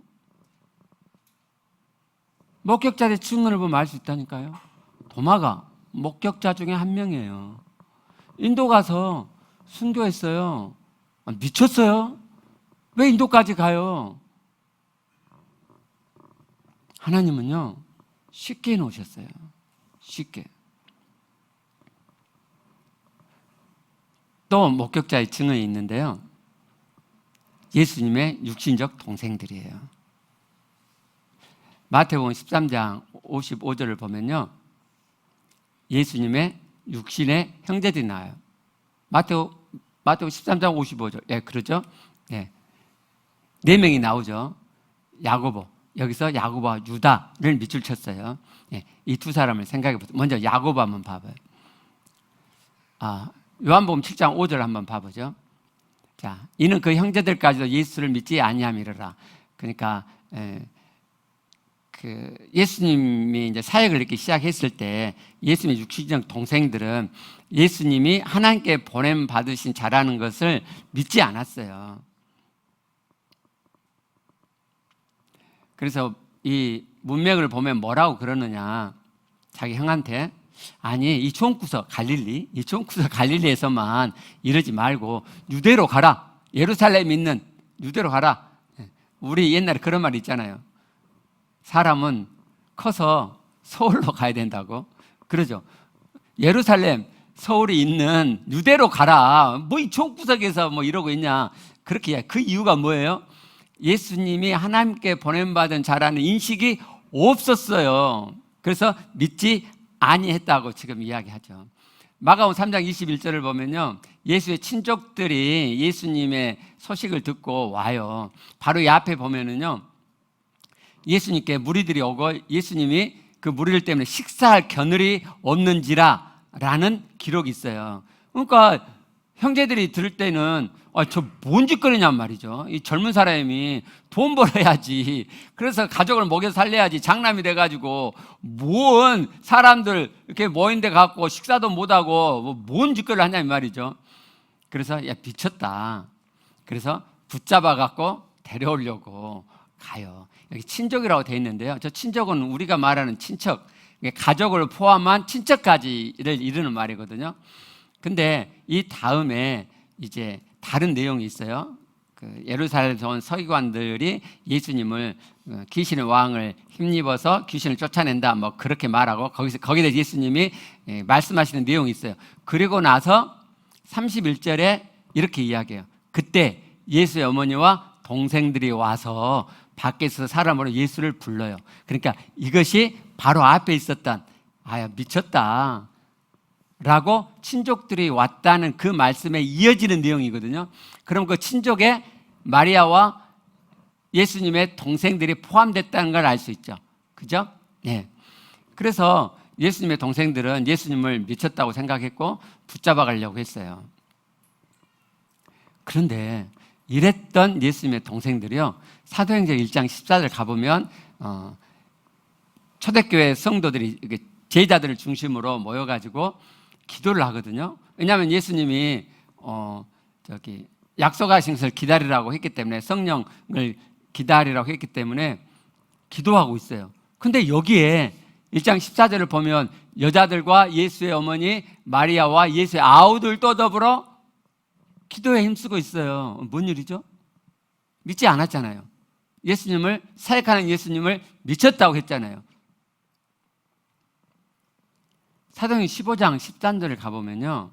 목격자의 증언을 보면 알 수 있다니까요. 도마가 목격자 중에 한 명이에요. 인도 가서 순교했어요. 미쳤어요? 왜 인도까지 가요? 하나님은요, 쉽게 해놓으셨어요. 쉽게. 또 목격자의 증언이 있는데요. 예수님의 육신적 동생들이에요. 마태복음 13장 55절을 보면요, 예수님의 육신의 형제들이 나와요. 마태복음 13장 55절. 예, 그러죠? 예. 네 명이 나오죠. 야고보. 여기서 야고보와 유다를 밑줄 쳤어요. 예, 이 두 사람을 생각해 보세요. 먼저 야고보 한번 봐봐요. 요한복음 7장 5절 한번 봐보죠. 자, 이는 그 형제들까지도 예수를 믿지 아니함이라. 그러니까 예수님이 이제 사역을 이렇게 시작했을 때 예수님의 육신적 동생들은 예수님이 하나님께 보냄 받으신 자라는 것을 믿지 않았어요. 그래서 이 문맥을 보면 뭐라고 그러느냐, 자기 형한테, 아니 이 총구석 갈릴리에서만 이러지 말고 유대로 가라. 예루살렘 있는 유대로 가라. 우리 옛날에 그런 말 있잖아요. 사람은 커서 서울로 가야 된다고 그러죠. 예루살렘, 서울이 있는 유대로 가라. 뭐 이 총구석에서 뭐 이러고 있냐. 그렇게. 그 이유가 뭐예요? 예수님이 하나님께 보냄받은 자라는 인식이 없었어요. 그래서 믿지 아니했다고 지금 이야기하죠. 마가복음 3장 21절을 보면요, 예수의 친족들이 예수님의 소식을 듣고 와요. 바로 이 앞에 보면은요, 예수님께 무리들이 오고 예수님이 그 무리들 때문에 식사할 겨늘이 없는지라 라는 기록이 있어요. 그러니까 형제들이 들을 때는 저 뭔 짓거리냔 말이죠. 이 젊은 사람이 돈 벌어야지. 그래서 가족을 먹여 살려야지. 장남이 돼가지고 뭔 사람들 이렇게 모인 데 갖고 식사도 못하고 뭔 짓거리를 하냐 이 말이죠. 그래서 야 미쳤다. 그래서 붙잡아 갖고 데려오려고 가요. 여기 친족이라고 돼 있는데요. 저 친족은 우리가 말하는 친척, 가족을 포함한 친척까지를 이르는 말이거든요. 근데 이 다음에 이제 다른 내용이 있어요. 예루살렘에서 온 서기관들이 예수님을 귀신의 왕을 힘입어서 귀신을 쫓아낸다 뭐 그렇게 말하고 거기에 대해서 예수님이 말씀하시는 내용이 있어요. 그리고 나서 31절에 이렇게 이야기해요. 그때 예수의 어머니와 동생들이 와서 밖에서 사람으로 예수를 불러요. 그러니까 이것이 바로 앞에 있었던 미쳤다 라고 친족들이 왔다는 그 말씀에 이어지는 내용이거든요. 그럼 그 친족에 마리아와 예수님의 동생들이 포함됐다는 걸 알 수 있죠. 그죠? 네. 그래서 예수님의 동생들은 예수님을 미쳤다고 생각했고 붙잡아 가려고 했어요. 그런데 이랬던 예수님의 동생들이요, 사도행전 1장 14절 가보면 초대교회 성도들이 제자들을 중심으로 모여가지고 기도를 하거든요. 왜냐하면 예수님이 약속하신 것을 기다리라고 했기 때문에, 성령을 기다리라고 했기 때문에 기도하고 있어요. 근데 여기에 1장 14절을 보면 여자들과 예수의 어머니 마리아와 예수의 아우들도 더불어 기도에 힘쓰고 있어요. 뭔 일이죠? 믿지 않았잖아요. 예수님을, 사역하는 예수님을 미쳤다고 했잖아요. 사도행전 15장 13절을 가보면요,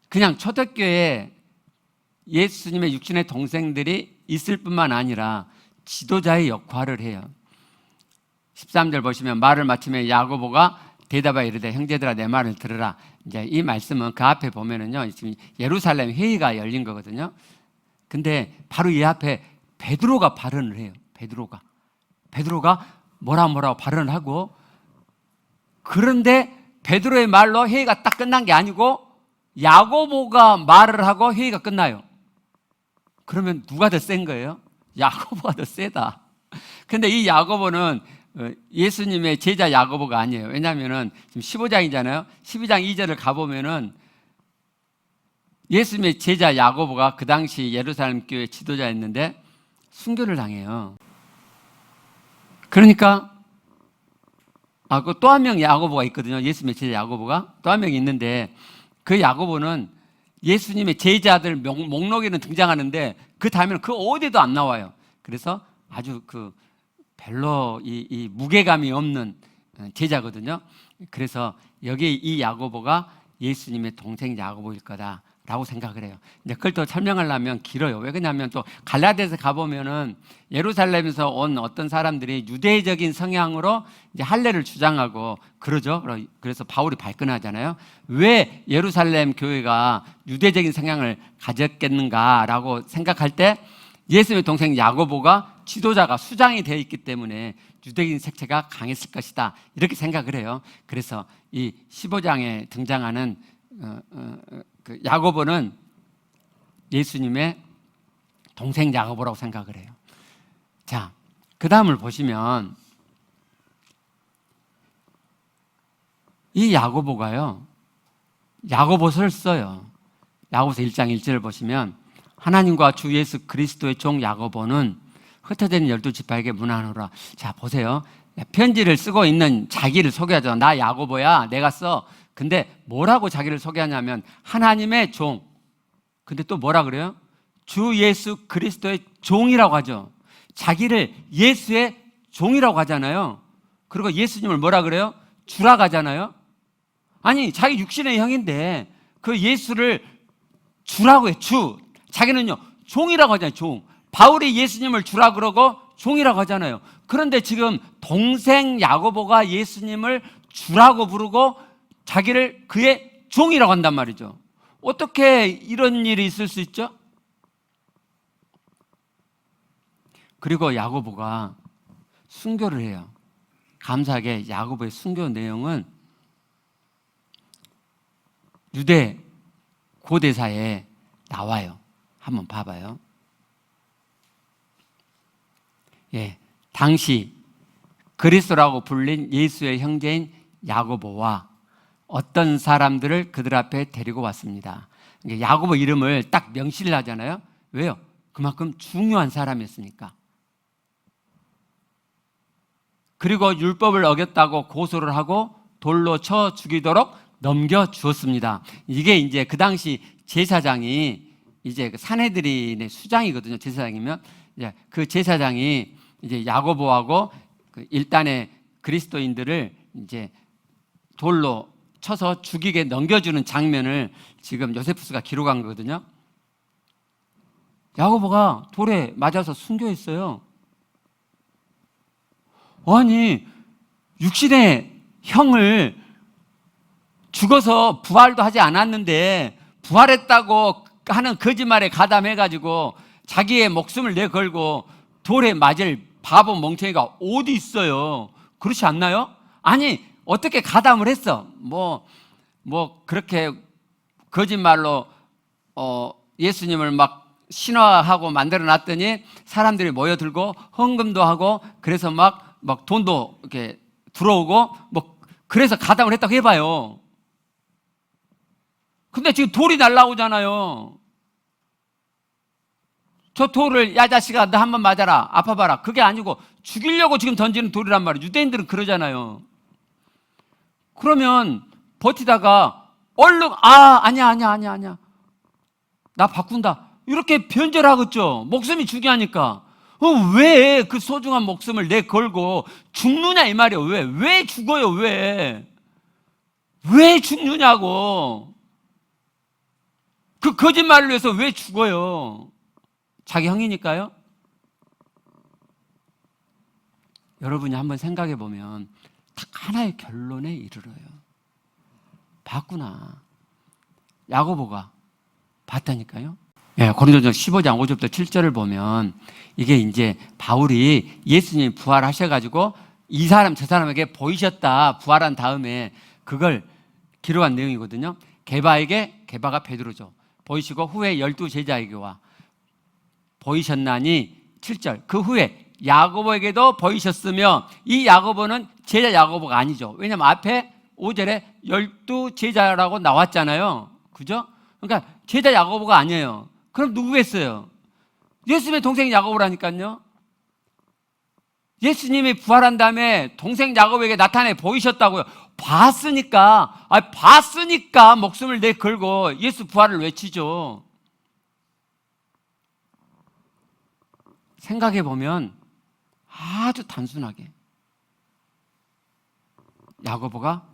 그냥 초대교회에 예수님의 육신의 동생들이 있을 뿐만 아니라 지도자의 역할을 해요. 13절 보시면 말을 마치며 야고보가 대답하여 이르되 형제들아 내 말을 들으라. 이제 이 말씀은 그 앞에 보면은요, 지금 예루살렘 회의가 열린 거거든요. 근데 바로 이 앞에 베드로가 발언을 해요. 베드로가 뭐라고 발언을 하고, 그런데 베드로의 말로 회의가 딱 끝난 게 아니고 야고보가 말을 하고 회의가 끝나요. 그러면 누가 더 센 거예요? 야고보가 더 세다. 근데 이 야고보는 예수님의 제자 야고보가 아니에요. 왜냐하면 지금 15장이잖아요. 12장 2절을 가보면은 예수님의 제자 야고보가 그 당시 예루살렘 교회 지도자였는데 순교를 당해요. 그러니까 그 또 한 명 야고보가 있거든요. 예수님의 제자 야고보가 또 한 명이 있는데 그 야고보는 예수님의 제자들 목록에는 등장하는데 그 다음에는 그 어디도 안 나와요. 그래서 아주 별로 이 무게감이 없는 제자거든요. 그래서 여기 이 야고보가 예수님의 동생 야고보일 거다라고 생각을 해요. 이제 그걸 또 설명하려면 길어요. 왜 그러냐면 또 갈라디아서 가보면은 예루살렘에서 온 어떤 사람들이 유대적인 성향으로 이제 할례를 주장하고 그러죠. 그래서 바울이 발끈하잖아요. 왜 예루살렘 교회가 유대적인 성향을 가졌겠는가라고 생각할 때 예수님의 동생 야고보가 지도자가 수장이 되어 있기 때문에 유대인 색채가 강했을 것이다 이렇게 생각을 해요. 그래서 이 15장에 등장하는 그 야고보는 예수님의 동생 야고보라고 생각을 해요. 자, 그 다음을 보시면 이 야고보가요 야고보서를 써요. 야고보서 1장 1절을 보시면 하나님과 주 예수 그리스도의 종 야고보는 흩어진 12지파에게 문안하노라. 자, 보세요. 편지를 쓰고 있는 자기를 소개하죠. 나 야고보야, 내가 써. 근데 뭐라고 자기를 소개하냐면 하나님의 종. 근데 또 뭐라 그래요? 주 예수 그리스도의 종이라고 하죠. 자기를 예수의 종이라고 하잖아요. 그리고 예수님을 뭐라 그래요? 주라고 하잖아요. 아니, 자기 육신의 형인데 그 예수를 주라고 해. 주. 자기는요 종이라고 하잖아요. 종. 바울이 예수님을 주라 그러고 종이라고 하잖아요. 그런데 지금 동생 야고보가 예수님을 주라고 부르고 자기를 그의 종이라고 한단 말이죠. 어떻게 이런 일이 있을 수 있죠? 그리고 야고보가 순교를 해요. 감사하게 야고보의 순교 내용은 유대 고대사에 나와요. 한번 봐봐요. 예, 당시 그리스도라고 불린 예수의 형제인 야고보와 어떤 사람들을 그들 앞에 데리고 왔습니다. 야고보 이름을 딱 명시를 하잖아요. 왜요? 그만큼 중요한 사람이었으니까. 그리고 율법을 어겼다고 고소를 하고 돌로 쳐 죽이도록 넘겨주었습니다. 이게 이제 그 당시 제사장이 이제 그 산헤드린의 수장이거든요. 제사장이면 이제 그 제사장이 이제 야고보하고 그 일단의 그리스도인들을 이제 돌로 쳐서 죽이게 넘겨주는 장면을 지금 요세푸스가 기록한 거거든요. 야고보가 돌에 맞아서 순교했어요. 아니, 육신의 형을 죽어서 부활도 하지 않았는데 부활했다고 하는 거짓말에 가담해가지고 자기의 목숨을 내걸고 돌에 맞을 바보 멍청이가 어디 있어요? 그렇지 않나요? 아니, 어떻게 가담을 했어? 그렇게 거짓말로 예수님을 막 신화하고 만들어 놨더니 사람들이 모여들고 헌금도 하고 그래서 막 돈도 이렇게 들어오고 그래서 가담을 했다고 해봐요. 근데 지금 돌이 날라오잖아요. 저 돌을 야 자식아 너 한번 맞아라 아파봐라 그게 아니고 죽이려고 지금 던지는 돌이란 말이에요. 유대인들은 그러잖아요. 그러면 버티다가 얼른 아니야 나 바꾼다 이렇게 변절하겠죠. 목숨이 중요하니까. 왜 그 소중한 목숨을 내걸고 죽느냐 이 말이에요. 왜 죽어요? 왜 죽느냐고. 그 거짓말을 위해서 왜 죽어요? 자기 형이니까요? 여러분이 한번 생각해 보면 딱 하나의 결론에 이르러요. 봤구나. 야고보가 봤다니까요. 예, 고린도전서 15장 5절부터 7절을 보면 이게 이제 바울이 예수님이 부활하셔가지고 이 사람 저 사람에게 보이셨다 부활한 다음에 그걸 기록한 내용이거든요. 게바가 베드로죠. 보이시고 후에 12제자에게와 보이셨나니 7절 그 후에 야고보에게도 보이셨으며 이 야고보는 제자 야고보가 아니죠. 왜냐하면 앞에 5절에 12제자라고 나왔잖아요. 그죠? 그러니까 제자 야고보가 아니에요. 그럼 누구겠어요? 예수님의 동생 야고보라니까요. 예수님이 부활한 다음에 동생 야곱에게 나타내 보이셨다고요. 봤으니까 목숨을 내걸고 예수 부활을 외치죠. 생각해 보면 아주 단순하게 야고보가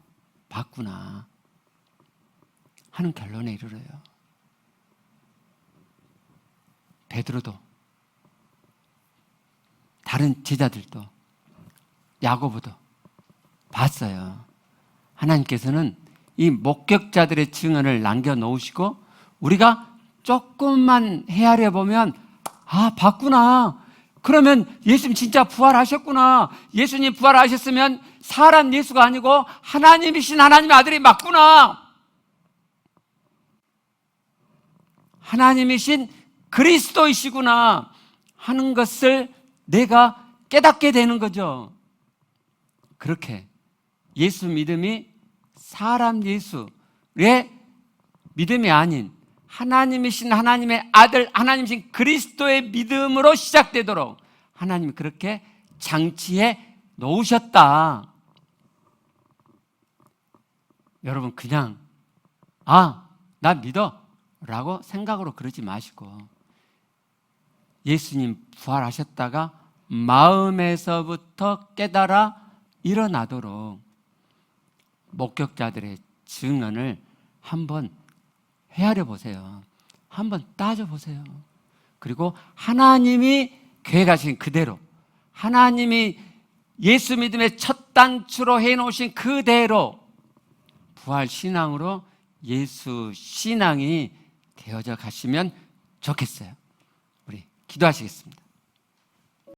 봤구나 하는 결론에 이르러요. 베드로도 다른 제자들도 야고보도 봤어요. 하나님께서는 이 목격자들의 증언을 남겨놓으시고 우리가 조금만 헤아려 보면 봤구나. 그러면 예수님 진짜 부활하셨구나. 예수님 부활하셨으면 사람 예수가 아니고 하나님이신 하나님의 아들이 맞구나. 하나님이신 그리스도이시구나 하는 것을 내가 깨닫게 되는 거죠. 그렇게 예수 믿음이 사람 예수의 믿음이 아닌 하나님이신 하나님의 아들, 하나님이신 그리스도의 믿음으로 시작되도록 하나님이 그렇게 장치해 놓으셨다. 여러분 그냥 나 믿어 라고 생각으로 그러지 마시고 예수님 부활하셨다가 마음에서부터 깨달아 일어나도록 목격자들의 증언을 한번 헤아려 보세요. 한번 따져 보세요. 그리고 하나님이 계획하신 그대로, 하나님이 예수 믿음의 첫 단추로 해놓으신 그대로 부활 신앙으로 예수 신앙이 되어져 가시면 좋겠어요. 우리 기도하시겠습니다.